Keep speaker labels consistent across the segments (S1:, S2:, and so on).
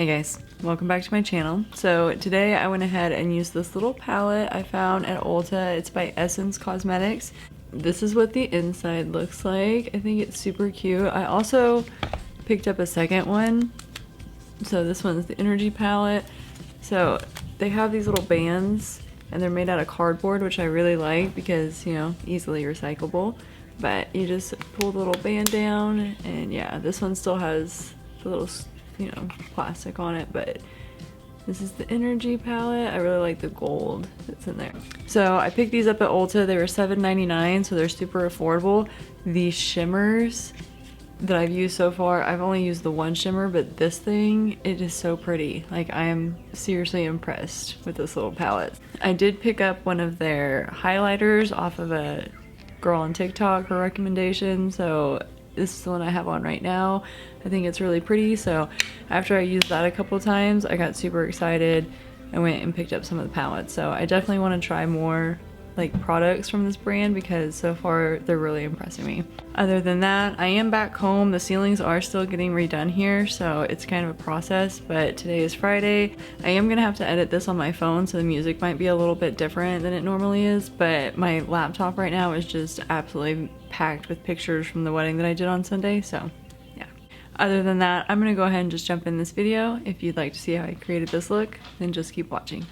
S1: Hey guys, welcome back to my channel. So today I went ahead and used this little palette I found at Ulta. It's by Essence Cosmetics. This is what the inside looks like. I think it's super cute. I also picked up a second one. So this one's the Energy palette. So they have these little bands and they're made out of cardboard, which I really like because, you know, easily recyclable. But you just pull the little band down and yeah, this one still has the little, you know, plastic on it, but this is the Energy palette. I really like the gold that's in there. So I picked these up at Ulta. They were $7.99, so they're super affordable. These shimmers that I've used so far, I've only used the one shimmer, but this thing, it is so pretty. Like, I am seriously impressed with this little palette. I did pick up one of their highlighters off of a girl on TikTok, her recommendation, so this is the one I have on right now. I think it's really pretty, so after I used that a couple times, I got super excited and went and picked up some of the palettes. So I definitely want to try more like products from this brand because so far they're really impressing me. Other than that, I am back home. The ceilings are still getting redone here, so it's kind of a process, but today is Friday. I am gonna have to edit this on my phone, so the music might be a little bit different than it normally is, but my laptop right now is just absolutely packed with pictures from the wedding that I did on Sunday, so yeah. Other than that, I'm gonna go ahead and just jump in this video. If you'd like to see how I created this look, then just keep watching.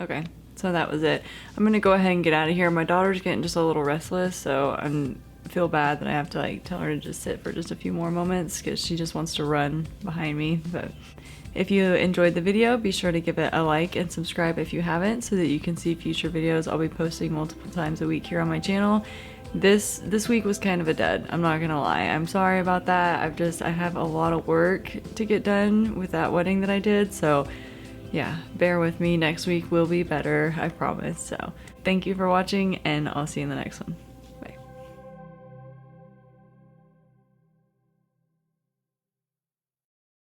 S1: Okay, so that was it. I'm gonna go ahead and get out of here. My daughter's getting just a little restless, so I feel bad that I have to like tell her to just sit for just a few more moments because she just wants to run behind me. But if you enjoyed the video, be sure to give it a like and subscribe if you haven't so that you can see future videos. I'll be posting multiple times a week here on my channel. This week was kind of a dud, I'm not gonna lie. I'm sorry about that. I have a lot of work to get done with that wedding that I did, so yeah, bear with me. Next week will be better, I promise. So thank you for watching, and I'll see you in the next one.